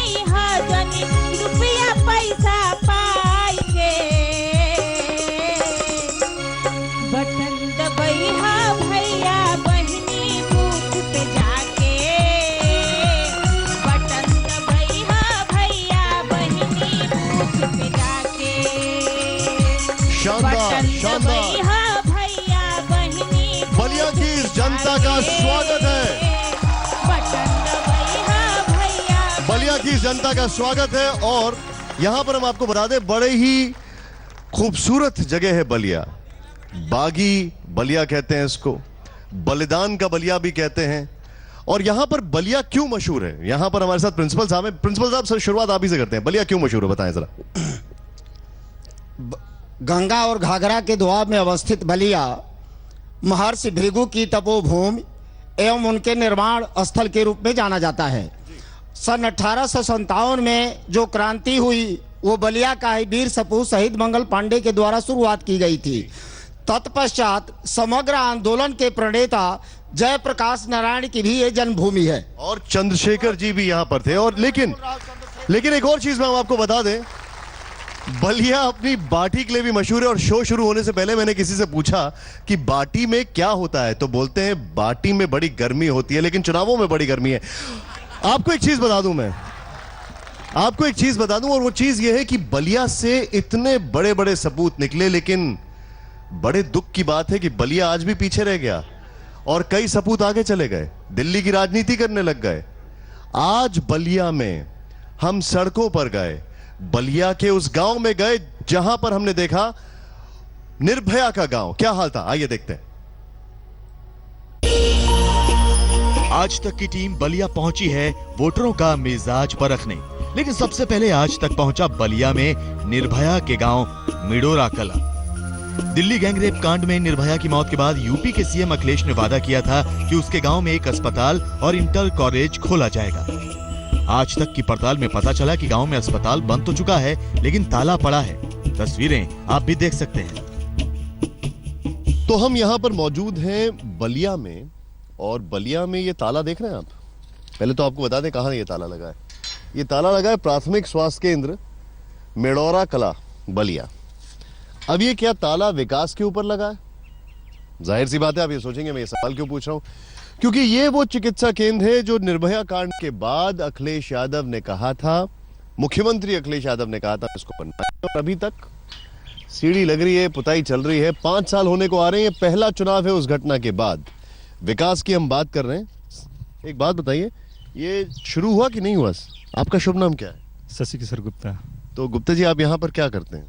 Dubai Hajini रुपया पैसा पाई के बटन दबई हा भैया बहनी बूथ पे जाके बटन दबई हा भैया बहनी बूथ पे जाके शानदार बटन शानदार। दबई हा भैया बहनी बलिया की इस जनता का स्वागत है। बटन दबई हा भैया बलिया की जनता का स्वागत है। और यहां पर हम आपको बता दें, बड़े ही खूबसूरत जगह है बलिया। बागी बलिया कहते हैं इसको, बलिदान का बलिया भी कहते हैं। और यहां पर बलिया क्यों मशहूर है, यहां पर हमारे साथ प्रिंसिपल साहब हैं। प्रिंसिपल साहब, सर शुरुआत आप ही से करते हैं। बलिया क्यों मशहूर है, बताएं जरा। गंगा और घाघरा के दोआब में अवस्थित बलिया महर्षि भृगु की तपोभूमि एवं उनके निर्माण स्थल के रूप में जाना जाता है। सन 1857 में जो क्रांति हुई वो बलिया का ही वीर सपूत शहीद मंगल पांडे के द्वारा शुरुआत की गई थी। तत्पश्चात समग्र आंदोलन के प्रणेता जयप्रकाश नारायण की भी ये जन्मभूमि है। और चंद्रशेखर जी भी यहां पर थे। और लेकिन एक और चीज मैं आपको बता दें, बलिया अपनी बाटी के लिए भी मशहूर है। और शो शुरू होने से पहले मैंने किसी से पूछा कि बाटी में क्या होता है, तो बोलते हैं बाटी में बड़ी गर्मी होती है, लेकिन चुनावों में बड़ी गर्मी है। आपको एक चीज बता दूं, मैं आपको एक चीज बता दूं, और वो चीज ये है कि बलिया से इतने बड़े बड़े सपूत निकले, लेकिन बड़े दुख की बात है कि बलिया आज भी पीछे रह गया और कई सपूत आगे चले गए, दिल्ली की राजनीति करने लग गए। आज बलिया में हम सड़कों पर गए, बलिया के उस गांव में गए जहां पर हमने देखा निर्भया का गांव। क्या हाल था, आइए देखते हैं। आज तक की टीम बलिया पहुंची है वोटरों का मिजाज परखने, लेकिन सबसे पहले आज तक पहुंचा बलिया में निर्भया के गांव मिडोरा कला। दिल्ली गैंगरेप कांड में निर्भया की मौत के बाद यूपी के सीएम अखिलेश ने वादा किया था कि उसके गांव में एक अस्पताल और इंटर कॉलेज खोला जाएगा। आज तक की पड़ताल में पता चला कि गांव में अस्पताल बंद तो चुका है, लेकिन ताला पड़ा है। तस्वीरें आप भी देख सकते हैं। तो हम यहां पर मौजूद हैं बलिया में, और बलिया में ये ताला देख रहे हैं आप। पहले तो आपको बता दें कहां ये ताला लगा है। ये ताला लगा है प्राथमिक स्वास्थ्य केंद्र मिडोरा कला बलिया। अब ये क्या ताला विकास के ऊपर लगा है? जाहिर सी बात है, आप ये सोचेंगे मैं ये सवाल क्यों पूछ रहा हूं, क्योंकि ये वो चिकित्सा केंद्र है जो निर्भया कांड के बाद अखिलेश यादव ने कहा था, मुख्यमंत्री अखिलेश यादव ने कहा था इसको बनना है। और अभी तक सीढ़ी लग रही है, पुताई चल रही है। 5 साल होने को आ रहे हैं, पहला चुनाव है उस घटना के बाद। विकास की हम बात कर रहे हैं। एक बात बताइए, ये शुरू हुआ कि नहीं हुआ? आपका शुभ नाम क्या है? शशि किशोर गुप्ता। तो गुप्ता जी, आप यहाँ पर क्या करते हैं?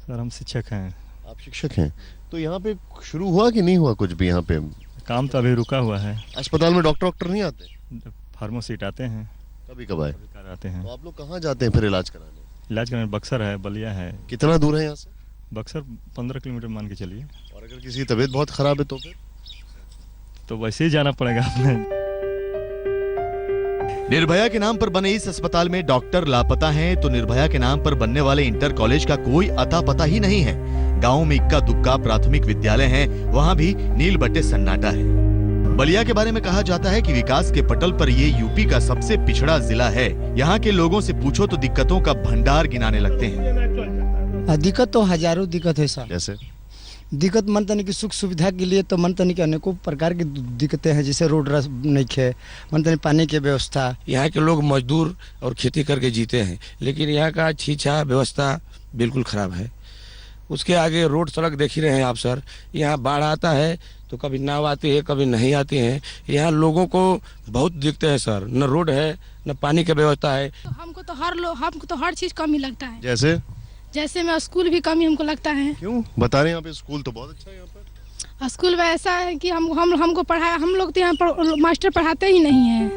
सर हम शिक्षक हैं। आप शिक्षक हैं, तो यहाँ पे शुरू हुआ कि नहीं हुआ कुछ भी? यहाँ पे काम तो अभी रुका हुआ है। अस्पताल में डॉक्टर नहीं आते? फार्मासिस्ट आते हैं, कभी कभार आते हैं। तो आप लोग कहाँ जाते हैं फिर इलाज कराने? इलाज कराने बक्सर है, बलिया है। कितना दूर है यहाँ से? बक्सर 15 किलोमीटर मान के चलिए। और अगर किसी की तबीयत बहुत खराब है तो फिर? तो वैसे ही जाना पड़ेगा आपने। निर्भया के नाम पर बने इस अस्पताल में डॉक्टर लापता हैं, तो निर्भया के नाम पर बनने वाले इंटर कॉलेज का कोई अता पता ही नहीं है। गांव में इक्का दुक्का प्राथमिक विद्यालय हैं, वहां भी नील बट्टे सन्नाटा है। बलिया के बारे में कहा जाता है कि विकास के पटल पर ये यूपी का सबसे पिछड़ा जिला है। यहाँ के लोगों से पूछो तो दिक्कतों का भंडार गिनाने लगते हैं। दिक्कत तो हजारों दिक्कत है सर। जैसे दिक्कत मन तनी की सुख सुविधा के लिए तो मन तनी की अनेकों प्रकार की दिक्कतें हैं, जैसे रोड नहीं है, मन तनी पानी की व्यवस्था। यहाँ के लोग मजदूर और खेती करके जीते हैं, लेकिन यहाँ का छीछा व्यवस्था बिल्कुल खराब है। उसके आगे रोड सड़क देख ही रहे हैं आप सर। यहाँ बाढ़ आता है तो कभी नाव आती है, कभी नहीं आती है। यहाँ लोगों को बहुत दिक्कतें हैं सर, न रोड है न पानी की व्यवस्था है। हमको तो हर चीज कम ही लगता है। जैसे में स्कूल भी कम ही हमको लगता है। क्यों बता रहे हैं? यहाँ पे स्कूल तो बहुत अच्छा है। यहाँ पर स्कूल में ऐसा है कि हमको पढ़ाया, हम लोग तो यहाँ पर मास्टर पढ़ाते ही नहीं है।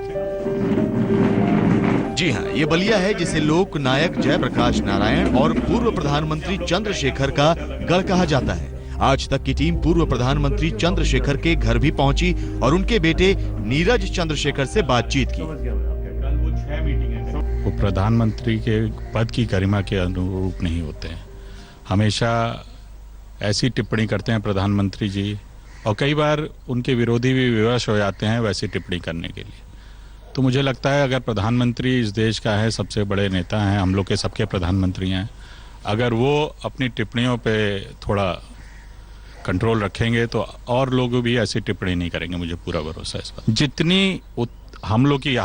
जी हाँ, ये बलिया है जिसे लोक नायक जयप्रकाश नारायण और पूर्व प्रधानमंत्री चंद्रशेखर का गढ़ कहा जाता है। आज तक की टीम पूर्व प्रधानमंत्री चंद्रशेखर के घर भी पहुंची और उनके बेटे नीरज चंद्रशेखर से बातचीत की। वो प्रधानमंत्री के पद की गरिमा के अनुरूप नहीं होते हैं। हमेशा ऐसी टिप्पणी करते हैं प्रधानमंत्री जी, और कई बार उनके विरोधी भी विवश हो जाते हैं वैसी टिप्पणी करने के लिए। तो मुझे लगता है अगर प्रधानमंत्री इस देश का है, सबसे बड़े नेता हैं, हम लोग के सबके प्रधानमंत्री हैं, अगर वो अपनी टिप्पणियों पे थोड़ा कंट्रोल रखेंगे तो और लोग भी ऐसी टिप्पणी नहीं करेंगे, मुझे पूरा भरोसा है इस पर। जितनी हम लोग की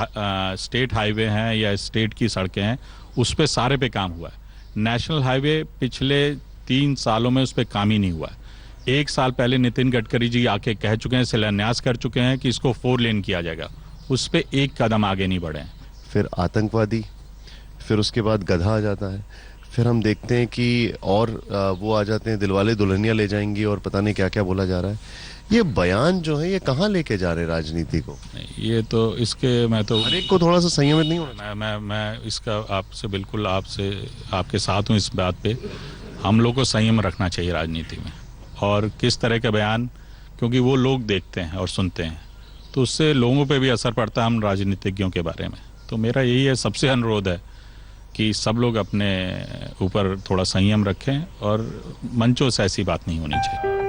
स्टेट हाईवे हैं या स्टेट की सड़कें हैं, उस पे सारे पे काम हुआ है। नेशनल हाईवे पिछले 3 सालों में उस पर काम ही नहीं हुआ है। 1 साल पहले नितिन गडकरी जी आके कह चुके हैं, शिलान्यास कर चुके हैं कि इसको 4 लेन किया जाएगा, उस पर एक कदम आगे नहीं बढ़े। फिर आतंकवादी, फिर उसके बाद गधा आ जाता है, फिर हम देखते हैं कि और वो आ जाते हैं, दिलवाले दुल्हनिया ले जाएंगी और पता नहीं क्या क्या बोला जा रहा है। ये बयान जो है ये कहाँ लेके जा रहे राजनीति को? ये तो इसके मैं तो हर एक को थोड़ा सा संयमित नहीं होना। मैं इसका आपसे बिल्कुल आपके साथ हूँ इस बात पे। हम लोग को संयम रखना चाहिए राजनीति में, और किस तरह के बयान, क्योंकि वो लोग देखते हैं और सुनते हैं, तो उससे लोगों पे भी असर पड़ता है हम राजनीतिज्ञों के बारे में। तो मेरा यही है, सबसे अनुरोध है कि सब लोग अपने ऊपर थोड़ा संयम रखें और मंचों से ऐसी बात नहीं होनी चाहिए।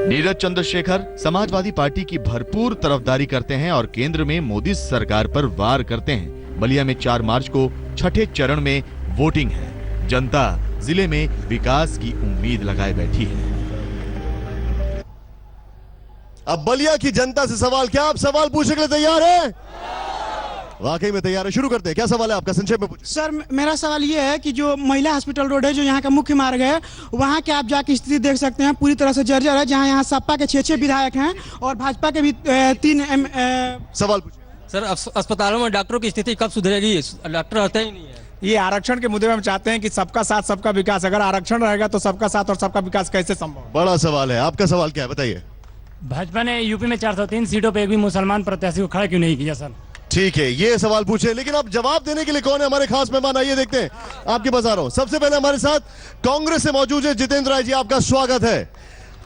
नीरज चंद्रशेखर समाजवादी पार्टी की भरपूर तरफदारी करते हैं और केंद्र में मोदी सरकार पर वार करते हैं। बलिया में 4 मार्च को छठे चरण में वोटिंग है। जनता जिले में विकास की उम्मीद लगाए बैठी है। अब बलिया की जनता से सवाल, क्या आप सवाल पूछने के लिए तैयार हैं? वाकई में तैयार है, शुरू करते हैं। क्या सवाल है आपका, संक्षेप में पूछिए। सर मेरा सवाल ये है कि जो महिला हॉस्पिटल रोड है, जो यहाँ का मुख्य मार्ग है, वहाँ के आप जाके स्थिति देख सकते हैं, पूरी तरह से जर्जर है। जहाँ यहाँ सपा के 6 विधायक हैं और भाजपा के भी 3 सवाल पूछिए। सर अस्पतालों में डॉक्टरों की स्थिति कब सुधरेगी? डॉक्टर रहते ही नहीं है। ये आरक्षण के मुद्दे में हम चाहते हैं कि सबका साथ सबका विकास, अगर आरक्षण रहेगा तो सबका साथ और सबका विकास कैसे संभव? बड़ा सवाल है। आपका सवाल क्या है, बताइए। भाजपा ने यूपी में 403 सीटों पे एक भी मुसलमान प्रत्याशी को खड़ा क्यों नहीं किया? सर ठीक है, ये सवाल पूछे, लेकिन अब जवाब देने के लिए कौन है हमारे खास मेहमान? आइए देखते हैं, आपके पास आ रहा हूं। सबसे पहले हमारे साथ कांग्रेस से मौजूद है जितेंद्र राय जी, आपका स्वागत है।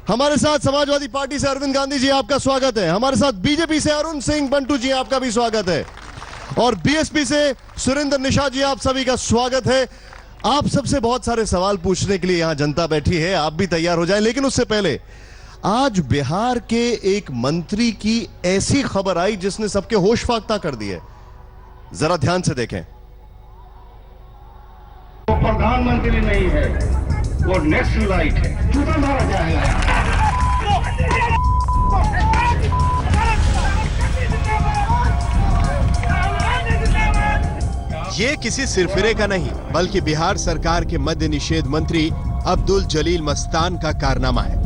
हमारे साथ समाजवादी पार्टी से अरविंद गांधी जी, आपका स्वागत है। हमारे साथ बीजेपी से अरुण सिंह बंटू जी, आपका भी स्वागत है। और बीएसपी से सुरेंद्र निशा जी, आप सभी का स्वागत है। आप सबसे बहुत सारे सवाल पूछने के लिए यहां जनता बैठी है, आप भी तैयार हो जाएं। लेकिन उससे पहले आज बिहार के एक मंत्री की ऐसी खबर आई जिसने सबके होश फाख्ता कर दिए। जरा ध्यान से देखें। वो प्रधानमंत्री नहीं है, वो नेक्स्ट लाइट है। चूता मारा जाएगा। ये किसी सिरफिरे का नहीं, बल्कि बिहार सरकार के मद्य निषेध मंत्री अब्दुल जलील मस्तान का कारनामा है।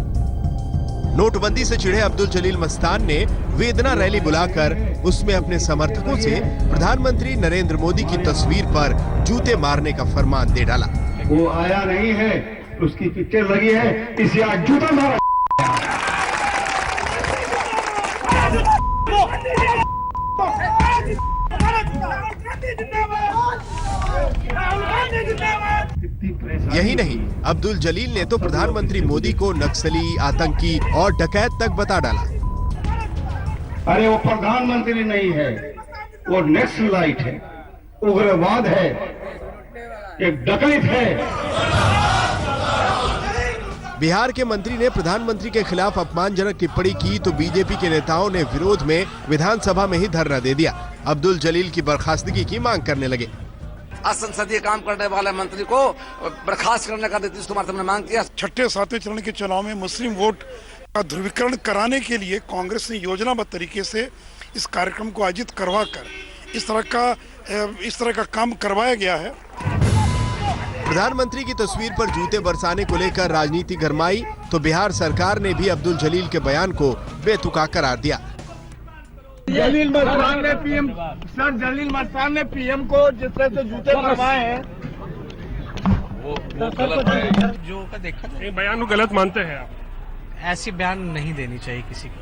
नोटबंदी से चिढ़े अब्दुल जलील मस्तान ने वेदना रैली बुलाकर उसमें अपने समर्थकों से प्रधानमंत्री नरेंद्र मोदी की तस्वीर पर जूते मारने का फरमान दे डाला। वो आया नहीं है, उसकी पिक्चर लगी है, इसे आज जूता मारा। यही नहीं, अब्दुल जलील ने तो प्रधानमंत्री मोदी को नक्सली, आतंकी और डकैत तक बता डाला। अरे वो प्रधानमंत्री नहीं है, वो नेक्स्ट लाइट है, उग्रवाद है, एक डकैत है। बिहार के मंत्री ने प्रधानमंत्री के खिलाफ अपमानजनक टिप्पणी की तो बीजेपी के नेताओं ने विरोध में विधानसभा में ही धरना दे दिया। अब्दुल जलील की बर्खास्तगी की मांग करने लगे। असंसदीय काम करने वाले मंत्री को बर्खास्त करने का नीतीश कुमार ने मांग किया। छठे 7वें चरण के चुनाव में मुस्लिम वोट का ध्रुवीकरण कराने के लिए कांग्रेस ने योजनाबद्ध तरीके से इस कार्यक्रम को आयोजित करवाकर इस तरह का काम करवाया गया है। प्रधानमंत्री की तस्वीर पर जूते बरसाने को लेकर राजनीति गरमाई तो बिहार सरकार ने भी अब्दुल जलील के बयान को बेतुका करार दिया। जलील मस्तान ने पीएम को जिस तरह से जूते मरवाए हैं, वो गलत है। जो का देखा जाए बयान को गलत मानते हैं आप? ऐसी बयान नहीं देनी चाहिए किसी को।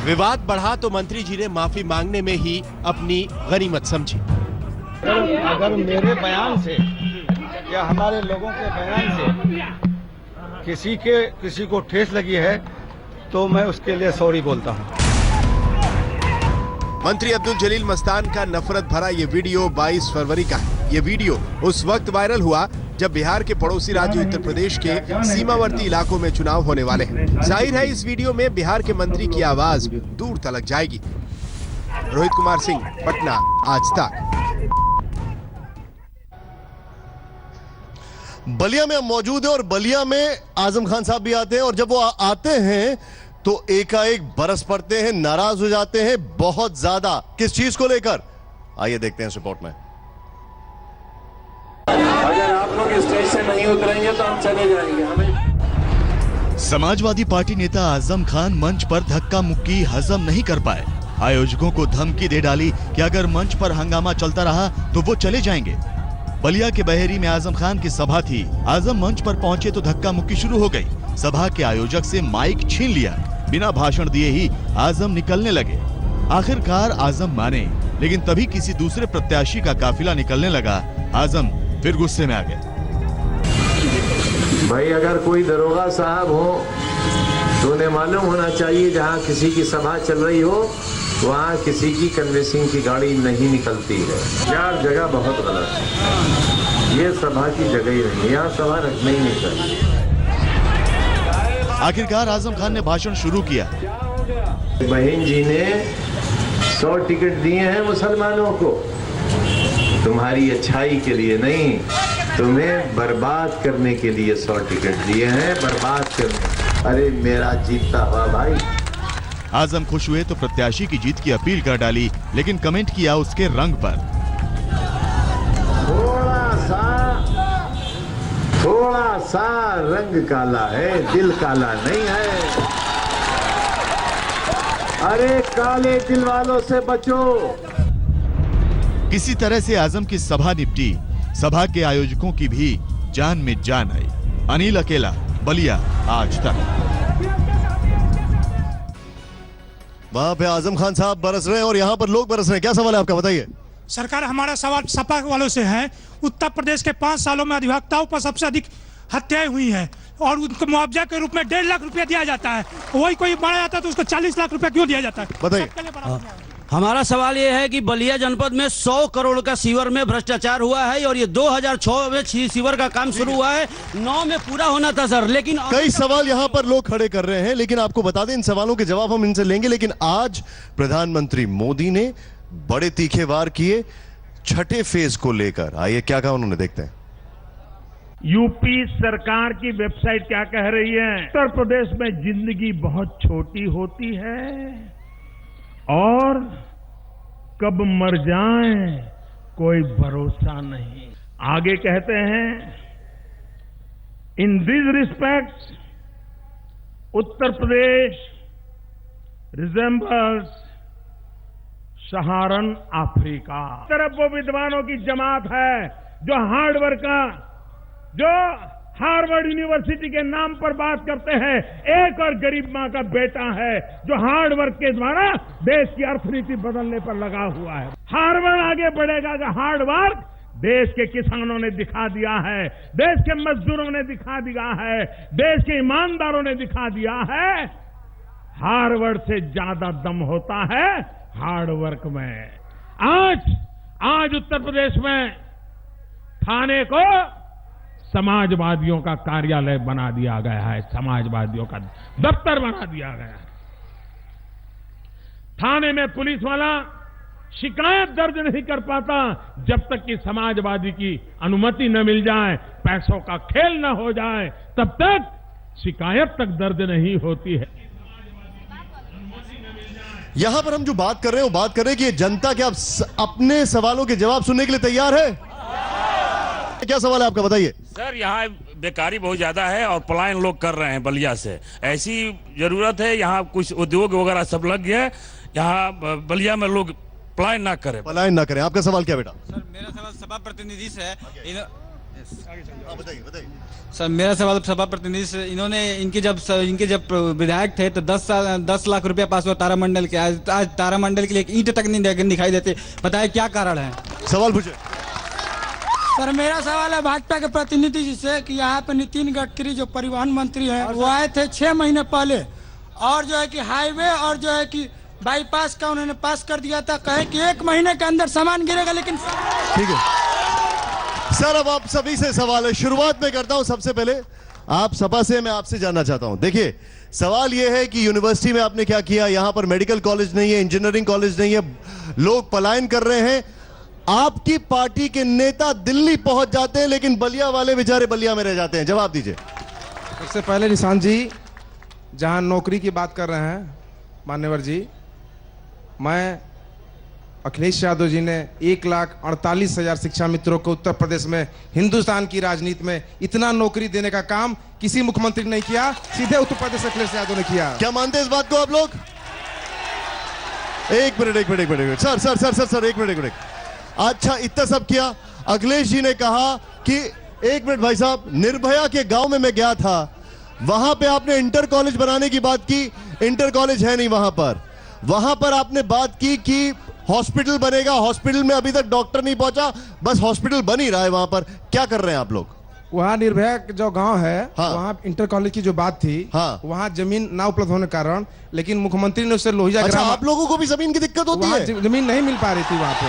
विवाद बढ़ा तो मंत्री जी ने माफी मांगने में ही अपनी गनीमत समझी। अगर मेरे बयान से या हमारे लोगों के बयान से किसी को ठेस लगी है तो मैं उसके लिए सॉरी बोलता हूँ। मंत्री अब्दुल जलील मस्तान का नफरत भरा ये वीडियो 22 फरवरी का है। ये वीडियो उस वक्त वायरल हुआ जब बिहार के पड़ोसी राज्य उत्तर प्रदेश के सीमावर्ती इलाकों में चुनाव होने वाले हैं। जाहिर है इस वीडियो में बिहार के मंत्री की आवाज दूर तलक जाएगी। रोहित कुमार सिंह, पटना, आज तक। बलिया में हम मौजूद है और बलिया में आजम खान साहब भी आते हैं और जब वो आते हैं तो एकाएक बरस पड़ते हैं, नाराज हो जाते हैं बहुत ज्यादा। किस चीज को लेकर, आइए देखते हैं इस रिपोर्ट में। अगर आप लोग स्टेज से नहीं उतरेंगे तो हम चले जाएंगे। हमें समाजवादी पार्टी नेता आजम खान मंच पर धक्का मुक्की हजम नहीं कर पाए। आयोजकों को धमकी दे डाली कि अगर मंच पर हंगामा चलता रहा तो वो चले जाएंगे। बलिया के बहेरी में आजम खान की सभा थी। आजम मंच पर पहुंचे तो धक्का मुक्की शुरू हो गई। सभा के आयोजक से माइक छीन लिया। बिना भाषण दिए ही आजम निकलने लगे। आखिरकार आजम माने, लेकिन तभी किसी दूसरे प्रत्याशी का काफिला निकलने लगा। आजम फिर गुस्से में आ गए। भाई अगर कोई दरोगा साहब हो तो उन्हें मालूम होना चाहिए जहाँ किसी की सभा चल रही हो वहाँ किसी की कन्वेंसिंग की गाड़ी नहीं निकलती है। यार जगह बहुत गलत है, ये सभा की जगह ही नहीं, यहाँ सभा रखना ही नहीं चाहिए। आखिरकार आजम खान ने भाषण शुरू किया। बहन जी ने 100 टिकट दिए हैं मुसलमानों को, तुम्हारी अच्छाई के लिए नहीं, तुम्हें बर्बाद करने के लिए 100 टिकट दिए हैं, बर्बाद करने। अरे मेरा जीतता हुआ भाई। आजम खुश हुए तो प्रत्याशी की जीत की अपील कर डाली, लेकिन कमेंट किया उसके रंग पर। थोड़ा सा रंग काला है, दिल काला नहीं है। अरे काले दिल वालों से बचो। किसी तरह से आजम की सभा निपटी। सभा के आयोजकों की भी जान में जान आई। अनिल अकेला, बलिया, आज तक। वहां पे आजम खान साहब बरस रहे हैं और यहाँ पर लोग बरस रहे हैं। क्या सवाल है आपका, बताइए। सरकार, हमारा सवाल सपा वालों से है। उत्तर प्रदेश के 5 सालों में अधिवक्ताओं पर सबसे अधिक हत्याएं हुई है और उनको मुआवजा के रूप में 1.5 लाख रुपया दिया जाता है। वही कोई मारा जाता है तो उसको 40 लाख रुपया क्यों दिया जाता है, बताइए। हमारा सवाल ये है कि बलिया जनपद में 100 करोड़ का सीवर में भ्रष्टाचार हुआ है और ये 2006 में सीवर का काम शुरू हुआ है, 9 में पूरा होना था सर, लेकिन कई सवाल यहाँ पर लोग खड़े कर रहे हैं, लेकिन आपको बता दें इन सवालों के जवाब हम इनसे लेंगे। लेकिन आज प्रधानमंत्री मोदी ने बड़े तीखे वार किए छठे फेज को लेकर। आइए क्या कहा उन्होंने, देखते हैं। यूपी सरकार की वेबसाइट क्या कह रही है? उत्तर प्रदेश में जिंदगी बहुत छोटी होती है और कब मर जाएं कोई भरोसा नहीं। आगे कहते हैं, in this respect Uttar Pradesh resembles Saharan Africa. तरफ वो विद्वानों की जमात है जो जो हार्वर्ड यूनिवर्सिटी के नाम पर बात करते हैं। एक और गरीब मां का बेटा है जो हार्ड वर्क के द्वारा देश की अर्थनीति बदलने पर लगा हुआ है। हार्वर्ड आगे बढ़ेगा कि हार्ड वर्क देश के किसानों ने दिखा दिया है, देश के मजदूरों ने दिखा दिया है, देश के ईमानदारों ने दिखा दिया है। हार्वर्ड से ज्यादा दम होता है हार्ड वर्क में। आज उत्तर प्रदेश में थाने को समाजवादियों का कार्यालय बना दिया गया है, समाजवादियों का दफ्तर बना दिया गया है। थाने में पुलिस वाला शिकायत दर्ज नहीं कर पाता जब तक कि समाजवादी की अनुमति न मिल जाए, पैसों का खेल न हो जाए, तब तक शिकायत तक दर्ज नहीं होती है। यहां पर हम जो बात कर रहे हैं वो बात कर रहे हैं कि ये जनता क्या अपने सवालों के जवाब सुनने के लिए तैयार है? क्या सवाल है आपका, बताइए। सर, यहाँ बेकारी बहुत ज्यादा है और पलायन लोग कर रहे हैं बलिया से। ऐसी जरूरत है, यहाँ कुछ उद्योग वगैरह सब लग गया है, यहाँ बलिया में लोग पलायन ना करें। आपका सवाल क्या बेटा? सर मेरा सवाल सभा प्रतिनिधि से है। बताइए। सर मेरा सवाल सभा प्रतिनिधि से, इन्होंने इनके जब विधायक थे तो 10 लाख रुपया पास हुआ तारामंडल के। आज तारामंडल के लिए ईंट तक नहीं दिखाई देते, बताए क्या कारण है? सवाल पूछे। सर मेरा सवाल है भाजपा के प्रतिनिधि जी से कि यहाँ पे नितिन गडकरी जो परिवहन मंत्री हैं वो आए थे 6 महीने पहले और जो है कि हाईवे और जो है कि बाईपास का उन्होंने पास कर दिया था। कहे कि 1 महीने के अंदर सामान गिरेगा, लेकिन ठीक है सर। अब आप सभी से सवाल है, शुरुआत में करता हूं। सबसे पहले आप सपा से मैं आपसे जानना चाहता हूं, देखिए सवाल यह है कि यूनिवर्सिटी में आपने क्या किया? यहां पर मेडिकल कॉलेज नहीं है, इंजीनियरिंग कॉलेज नहीं है, लोग पलायन कर रहे हैं। आपकी पार्टी के नेता दिल्ली पहुंच जाते हैं, लेकिन बलिया वाले बेचारे बलिया में रह जाते हैं। जवाब दीजिए। सबसे पहले निशांत जी, जहां नौकरी की बात कर रहे हैं मान्यवर जी, मैं अखिलेश यादव जी ने 1,48,000 शिक्षा मित्रों को उत्तर प्रदेश में हिंदुस्तान की राजनीति में इतना नौकरी देने का काम किसी मुख्यमंत्री ने नहीं किया, सीधे उत्तर प्रदेश अखिलेश यादव ने किया। क्या मानते हैं इस बात को आप लोग? एक मिनट सर, एक मिनट। अच्छा, इतना सब किया, अखिलेश जी ने कहा कि एक मिनट भाई साहब, निर्भया के गांव में मैं गया था, वहां पे आपने इंटर कॉलेज बनाने की बात की, इंटर कॉलेज है नहीं वहां पर आपने बात की कि हॉस्पिटल बनेगा, हॉस्पिटल में अभी तक डॉक्टर नहीं पहुंचा, बस हॉस्पिटल बन ही रहा है वहां पर। क्या कर रहे हैं आप लोग? वहाँ निर्भया जो गांव है, वहाँ इंटर कॉलेज की जो बात थी, वहाँ जमीन ना उपलब्ध होने के कारण, लेकिन मुख्यमंत्री ने उससे लोहिया अच्छा, आप लोगों को भी जमीन की दिक्कत होती है? जमीन नहीं मिल पा रही थी वहाँ पे।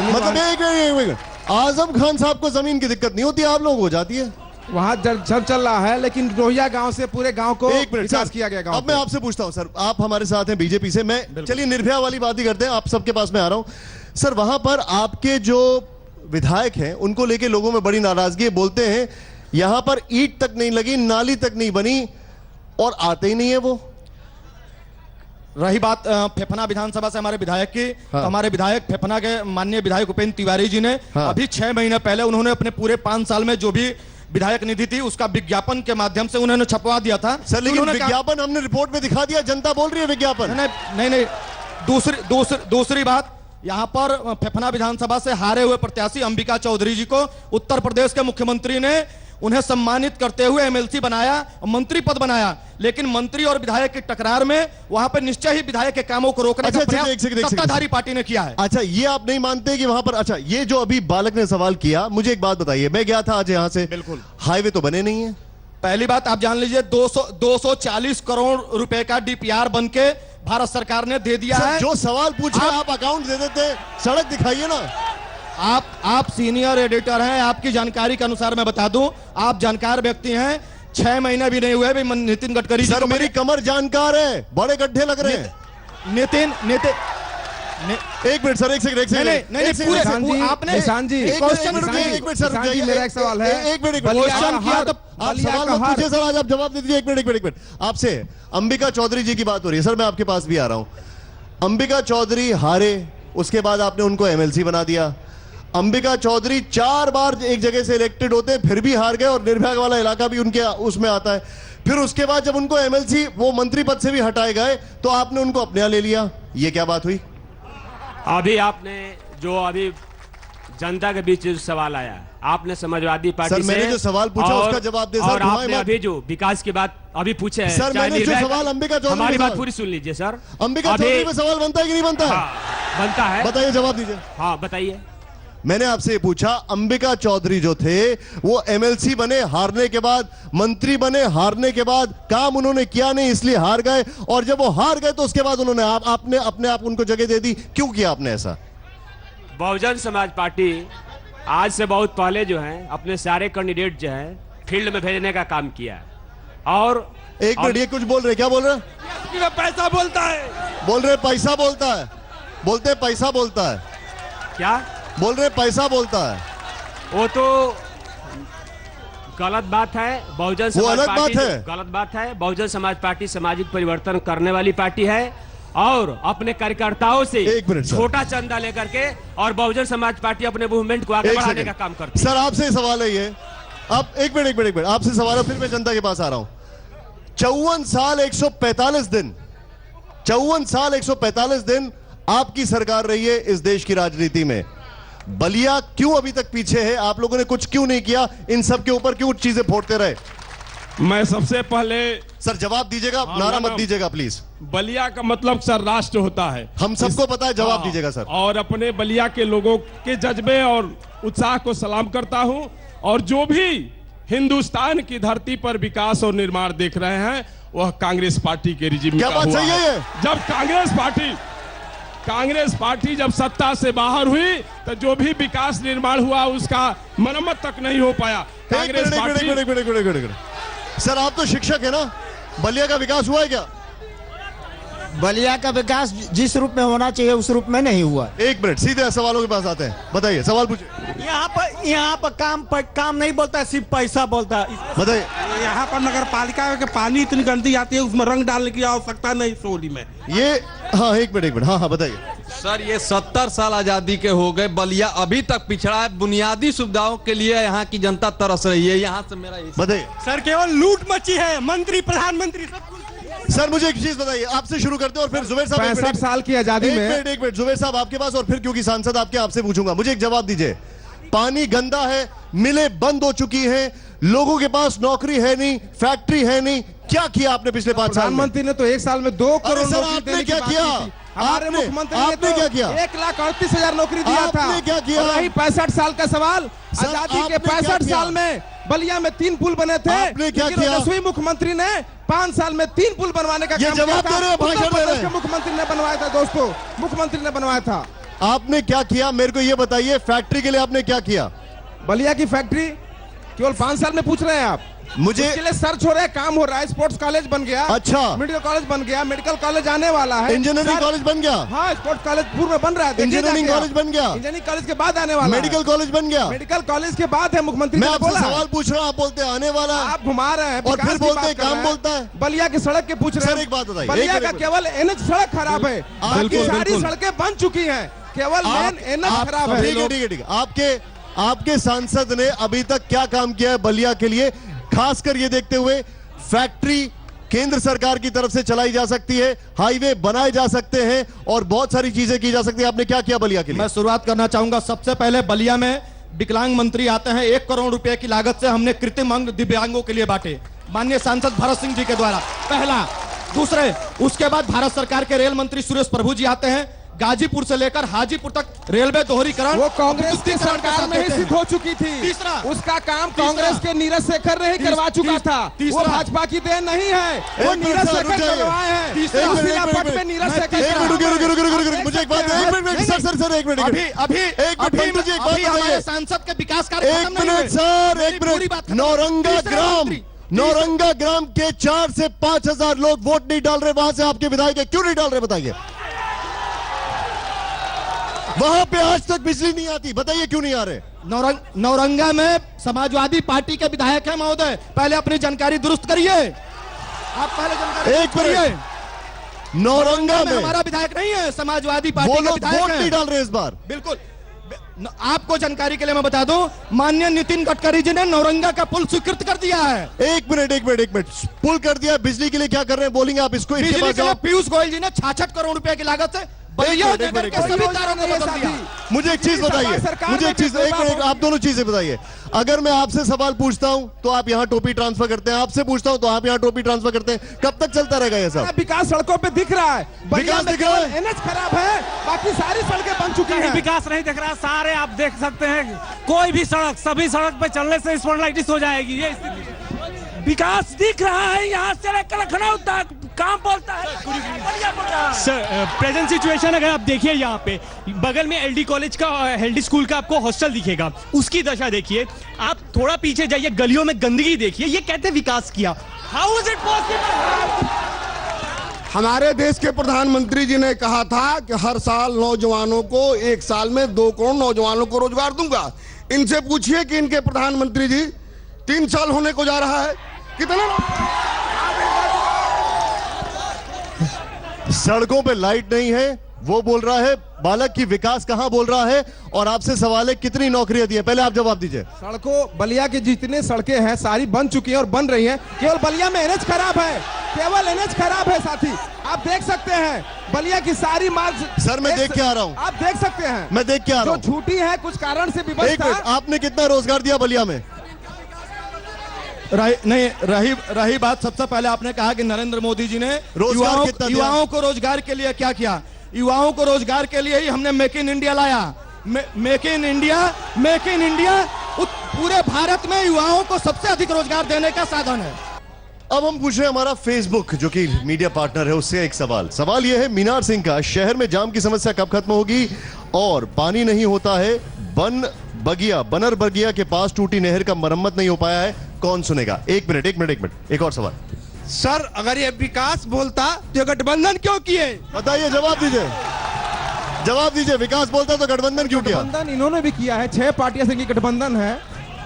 मतलब एक आजम खान साहब को जमीन की दिक्कत नहीं होती, आप लोगों को हो जाती है। वहाँ जब चल रहा है, लेकिन रोहिया गांव से पूरे गांव को विकास किया गया। अब मैं आपसे पूछता हूं सर, आप हमारे साथ हैं बीजेपी से, मैं चलिए निर्भया वाली बात ही करते हैं, आप सबके पास में आ रहा हूं सर। वहां पर आपके जो विधायक हैं उनको लेके लोगों में बड़ी नाराजगी है, बोलते हैं यहां पर ईंट तक नहीं लगी, नाली तक नहीं बनी, और आते ही नहीं है वो। रही बात फेफना विधानसभा से हमारे विधायक की, तो हमारे विधायक फेफना के माननीय विधायक उपेंद्र तिवारी जी ने अभी 6 महीने पहले उन्होंने अपने पूरे 5 साल में जो भी विधायक निधि थी उसका विज्ञापन के माध्यम से उन्होंने छपवा दिया था। सर लेकिन विज्ञापन हमने रिपोर्ट में दिखा दिया, जनता बोल रही है विज्ञापन। नहीं, दूसरी बात, यहाँ पर फेफना विधानसभा से हारे हुए प्रत्याशी अंबिका चौधरी जी को उत्तर प्रदेश के मुख्यमंत्री ने उन्हें सम्मानित करते हुए एमएलसी बनाया, मंत्री पद बनाया, लेकिन मंत्री और विधायक की टकरार में वहां पर निश्चय ही विधायक के कामों को रोकने का प्रयास सत्ताधारी पार्टी ने किया है। अच्छा, ये आप नहीं मानते कि वहां पर, अच्छा ये जो अभी बालक ने सवाल किया, मुझे एक बात बताइए, मैं गया था आज यहां से, बिल्कुल हाईवे तो बने नहीं है। पहली बात आप जान लीजिए, 240 करोड़ रुपए का डीपीआर बन के भारत सरकार ने दे दिया है। जो सवाल पूछ रहे आप अकाउंट दे देते, सड़क दिखाइए ना। आप सीनियर एडिटर हैं, आपकी जानकारी के अनुसार मैं बता दूं, आप जानकार व्यक्ति हैं, 6 महीने भी नहीं हुए नितिन गडकरी सर मेरी कमर जानकार है, बड़े गड्ढे लग रहे हैं। नितिन एक मिनट सर, एक सेकंड आपने मेरा एक सवाल है, एक मिनट क्वेश्चन किया तो आप सवाल मत पूछिए सर, आज आप जवाब दे दीजिए। एक मिनट आपसे अंबिका चौधरी जी की बात हो रही है सर, मैं आपके पास भी आ रहा हूं। अंबिका चौधरी हारे, उसके बाद आपने उनको एमएलसी बना दिया। अंबिका चौधरी 4 बार एक जगह से इलेक्टेड होते, फिर भी हार गए, और निर्भया वाला इलाका भी उनके उसमें आता है। फिर उसके बाद जब उनको एमएलसी वो मंत्री पद से भी हटाए गए, तो आपने उनको अपने यहाँ ले लिया। ये क्या बात हुई? अभी आपने जो अभी जनता के बीच जो सवाल आया, आपने समाजवादी पार्टी सर, मैंने जो सवाल पूछा उसका जवाब दे सर। और आपने अभी जो विकास की बात अभी पूछे है सर, मैंने जो सवाल अंबिका चौधरी, हमारी बात पूरी सुन लीजिए सर। अंबिका चौधरी में सवाल बनता है कि नहीं बनता है? बनता है, बताइए, जवाब दीजिए। हाँ बताइए। मैंने आपसे पूछा, अंबिका चौधरी जो थे वो एमएलसी बने हारने के बाद, मंत्री बने हारने के बाद, काम उन्होंने किया नहीं इसलिए हार गए, और जब वो हार गए तो उसके बाद उन्होंने आपने अपने आप उनको जगह दे दी। क्यों किया आपने ऐसा? बहुजन समाज पार्टी आज से बहुत पहले जो है अपने सारे कैंडिडेट जो है फील्ड में भेजने का काम किया। और एक मिनट, ये कुछ बोल रहे, क्या बोल रहे? पैसा बोलता है, बोल रहे पैसा बोलता है, बोलते पैसा बोलता है, क्या बोल रहे पैसा बोलता है? वो तो गलत बात है। बहुजन समाज पार्टी गलत बात है। बहुजन समाज पार्टी सामाजिक परिवर्तन करने वाली पार्टी है, और अपने कार्यकर्ताओं से छोटा चंदा लेकर के, और बहुजन समाज पार्टी अपने मूवमेंट को आगे बढ़ाने का काम करती है। सर आपसे सवाल है ये, अब एक मिनट आपसे सवाल है, फिर मैं जनता के पास आ रहा हूं। 54 साल 145 दिन, 54 साल 145 दिन आपकी सरकार रही है इस देश की राजनीति में। बलिया क्यों अभी तक पीछे है? आप लोगों ने कुछ क्यों नहीं किया? इन सब के ऊपर क्यों चीजें फोड़ते रहे? मैं सबसे पहले सर जवाब दीजिएगा, नारा मत दीजिएगा प्लीज। बलिया का मतलब सर राष्ट्र होता है, हम सबको पता है, जवाब दीजिएगा सर। और अपने बलिया के लोगों के जज्बे और उत्साह को सलाम करता हूं, और जो भी हिंदुस्तान की धरती पर विकास और निर्माण देख रहे हैं वह कांग्रेस पार्टी के रिजिम का हुआ है। जब कांग्रेस पार्टी जब सत्ता से बाहर हुई तो जो भी विकास निर्माण हुआ उसका मरम्मत तक नहीं हो पाया। कांग्रेस पार्टी। सर आप तो शिक्षक है ना, बलिया का विकास हुआ है क्या? बलिया का विकास जिस रूप में होना चाहिए उस रूप में नहीं हुआ। एक मिनट, सीधे सवालों के पास आते हैं। बताइए, सवाल पूछिए। यहाँ पर काम नहीं बोलता है, सिर्फ पैसा बोलता है। बताइए। यहाँ पर नगर पालिका के पानी इतनी गंदी आती है, उसमें रंग डालने की आवश्यकता नहीं सोली में। ये हाँ, एक मिनट, हाँ बताइए। सर, ये 70 साल आजादी के हो गए, बलिया अभी तक पिछड़ा है। बुनियादी सुविधाओं के लिए यहाँ की जनता तरस रही है। यहाँ से मेरा बताइए। सर, केवल लूट मची है, मंत्री प्रधानमंत्री सब कुछ। सर मुझे एक चीज बताइए, आपसे शुरू करते हैं और फिर जुबैर साहब। 65 साल की आजादी में एक मिनट जुबैर साहब आपके पास, और फिर क्योंकि सांसद आपके, आपसे पूछूंगा। मुझे एक जवाब दीजिए। पानी गंदा है, मिलें बंद हो चुकी हैं, लोगों के पास नौकरी है नहीं, फैक्ट्री है नहीं, क्या किया आपने पिछले 5 साल में? प्रधानमंत्री ने तो एक साल में 2 करोड़ नौकरी देने की क्या बात किया? की थी। हमारे मुख्यमंत्री ने आपने क्या किया? 1,38,000 नौकरी दिया था। आपने क्या किया? रही 65 साल का सवाल, आजादी के 65 साल में बलिया में 3 पुल बने थे। आपने क्या किया? 10वीं मुख्यमंत्री ने 5 साल में 3 पुल बनवाने का काम किया था। भाषण दे रहे हैं। मुख्यमंत्री ने बनवाया था दोस्तों, मुख्यमंत्री ने बनवाया था। आपने क्या किया मेरे को ये बताइए, फैक्ट्री के लिए आपने क्या किया? बलिया की फैक्ट्री केवल 5 साल में पूछ रहे हैं आप? मुझे उसके लिए सर्च हो रहा है, काम हो रहा है। स्पोर्ट्स कॉलेज बन गया, अच्छा, मेडिकल कॉलेज बन गया, मेडिकल कॉलेज आने वाला है, इंजीनियरिंग कॉलेज बन गया। हाँ, स्पोर्ट्स कॉलेज पूर्व में बन रहा है, इंजीनियरिंग कॉलेज बन गया, इंजीनियरिंग कॉलेज के बाद आने वाला, मेडिकल कॉलेज बन गया, मेडिकल कॉलेज के बाद है। मुख्यमंत्री मैं ने आपसे बोला, सवाल पूछ रहा हूँ, आप बोलते हैं आने वाला, आप घुमा रहे हैं और फिर बोलते हैं काम बोलता है। बलिया की सड़क के पूछ रहे हैं। सर एक बात बताइए, बलिया का केवल एनएच सड़क खराब है, बाकी सारी सड़कें बन चुकी है, केवल मेन एनएच खराब है। ठीक है। आपके सांसद ने अभी तक क्या काम किया है बलिया के लिए, खासकर ये देखते हुए फैक्ट्री केंद्र सरकार की तरफ से चलाई जा सकती है, हाईवे बनाए जा सकते हैं और बहुत सारी चीजें की जा सकती है। आपने क्या किया बलिया के लिए? मैं शुरुआत करना चाहूंगा। सबसे पहले बलिया में विकलांग मंत्री आते हैं, 1 करोड़ रुपए की लागत से हमने कृत्रिम अंग दिव्यांगों के लिए बांटे, माननीय सांसद भरत सिंह जी के द्वारा, पहला। दूसरे, उसके बाद भारत सरकार के रेल मंत्री सुरेश प्रभु जी आते हैं, गाजीपुर से लेकर हाजीपुर तक रेलवे दोहरीकरण, वो कांग्रेस की सरकार में ही सिद्ध हो चुकी थी। तीसरा, उसका काम कांग्रेस के नीरज शेखर ने ही करवा चुका था। वो भाजपा की देन नहीं है, वो नीरज शेखर करवाए हैं। नीरज शेखर। मुझे एक बात, सर एक मिनट, हमारे सांसद के विकास कार्य, एक मिनट सर, एक मिनट। नौरंगा ग्राम के 4 से 5,000 लोग वोट नहीं डाल रहे, वहां से आपके विधायक क्यों नहीं डाल रहे? बताइए। वहां पे आज तक बिजली नहीं आती, बताइए क्यों नहीं आ रहे? नौरंगा में समाजवादी पार्टी के विधायक हैं महोदय, पहले अपनी जानकारी दुरुस्त करिए। आप पहले जानकारी करिए। नौरंगा में हमारा विधायक नहीं है, समाजवादी पार्टी के विधायक वोट नहीं डाल रहे इस बार। बिल्कुल, आपको जानकारी के लिए मैं बता दूं, माननीय नितिन गडकरी जी ने नौरंगा का पुल स्वीकृत कर दिया है। एक मिनट, पुल कर दिया, बिजली के लिए क्या कर रहे हैं बोलेंगे आप इसको? बिजली के लिए पीयूष गोयल जी ने 66 करोड़ रुपए की लागत से बलिया नगर के सभी तारों को बदल दिया। मुझे एक चीज बताइए, आप दोनों चीजें बताइए। अगर मैं आपसे सवाल पूछता हूं तो आप यहाँ टोपी ट्रांसफर करते हैं, आपसे पूछता हूं तो आप यहाँ टोपी ट्रांसफर करते हैं, कब तक चलता रहेगा ये सब? विकास सड़कों पे दिख रहा है, विकास दिख रहा है, एनएच खराब है, बाकी सारी सड़कें बन चुकी हैं। विकास नहीं दिख रहा, सारे आप देख सकते हैं, कोई भी सड़क, सभी सड़क पे चलने से स्पॉटलाइटिस हो जाएगी। ये विकास दिख रहा है, यहाँ से लेकर लखनऊ तक काम बोलता है। सर, प्रेजेंट सिचुएशन अगर आप देखिए, यहाँ पे बगल में एलडी कॉलेज का, एलडी स्कूल का आपको हॉस्टल दिखेगा, उसकी दशा देखिए। आप थोड़ा पीछे जाइए, गलियों में गंदगी देखिए, ये कहते विकास किया। How is it possible? हमारे देश के प्रधानमंत्री जी ने कहा था कि हर साल नौजवानों को 1 साल में 2 करोड़ नौजवानों को रोजगार दूंगा। इनसे पूछिए कि इनके प्रधानमंत्री जी 3 साल होने को जा रहा है, कितना? सड़कों पे लाइट नहीं है, वो बोल रहा है बालक की विकास कहां बोल रहा है, और आपसे सवाल है कितनी नौकरियां दी है? पहले आप जवाब दीजिए। सड़कों, बलिया के जितने सड़कें हैं सारी बन चुकी हैं और बन रही हैं, केवल बलिया में एनएच खराब है, केवल एनएच खराब है साथी। आप देख सकते हैं बलिया की सारी मार्ग। सर मैं देख के आ रहा हूं, आप देख सकते हैं, मैं देख के आ रहा हूं। जो छूटी है कुछ कारण से व्यवस्था। आपने कितना रोजगार दिया बलिया में? रही बात, सबसे पहले आपने कहा कि नरेंद्र मोदी जी ने युवाओं को रोजगार के लिए क्या किया। युवाओं को रोजगार के लिए ही हमने मेक इन इंडिया लाया। मेक इन इंडिया पूरे भारत में युवाओं को सबसे अधिक रोजगार देने का साधन है। अब हम पूछ रहे हैं हमारा फेसबुक जो कि मीडिया पार्टनर है उससे एक सवाल यह है मीनार सिंह का, शहर में जाम की समस्या कब खत्म होगी और पानी नहीं होता है, बनर बगिया के पास टूटी नहर का मरम्मत नहीं हो पाया है, कौन सुनेगा? एक मिनट, एक और सवाल। सर अगर ये विकास बोलता तो गठबंधन क्यों किए? बताइए, जवाब दीजिए, जवाब दीजिए। विकास बोलता तो गठबंधन क्यों किया? गठबंधन इन्होंने भी किया है, 6 पार्टियां से इनकी गठबंधन है,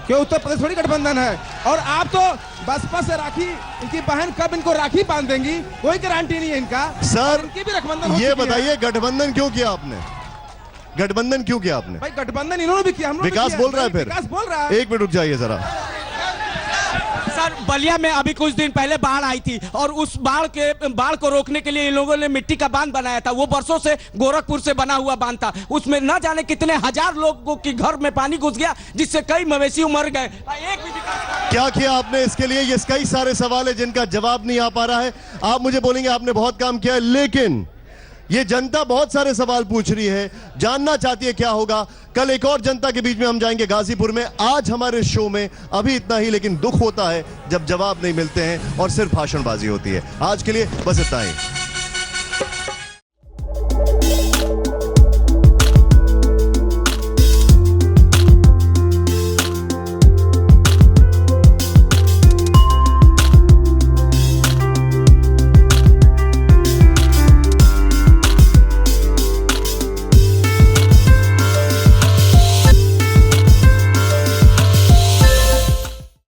क्यों उत्तर प्रदेश थोड़ी गठबंधन है। और आप तो बसपा से राखी, इनकी बहन कब इनको राखी बांध देंगी कोई गारंटी नहीं है इनका। सर इनकी भी गठबंधन ये बताइए, गठबंधन क्यों किया आपने? गठबंधन क्यों किया आपने? भाई गठबंधन इन्होंने भी किया, हम लोग विकास बोल रहा है फिर। विकास बोल रहा है। एक मिनट रुक जाइए जरा। सर बलिया में अभी कुछ दिन पहले बाढ़ आई थी और उस बाढ़ को रोकने के लिए इन लोगों ने मिट्टी का बांध बनाया था। वो बरसों से गोरखपुर से बना हुआ बांध था, उसमें न जाने कितने हजार लोगों के घर में पानी घुस गया, जिससे कई मवेशी मर गए। एक भी क्या किया आपने इसके लिए? ये कई सारे सवाल है जिनका जवाब नहीं आ पा रहा है। आप मुझे बोलेंगे आपने बहुत काम किया है, लेकिन ये जनता बहुत सारे सवाल पूछ रही है, जानना चाहती है क्या होगा। कल एक और जनता के बीच में हम जाएंगे गाजीपुर में। आज हमारे शो में अभी इतना ही, लेकिन दुख होता है जब जवाब नहीं मिलते हैं और सिर्फ भाषणबाजी होती है। आज के लिए बस इतना ही।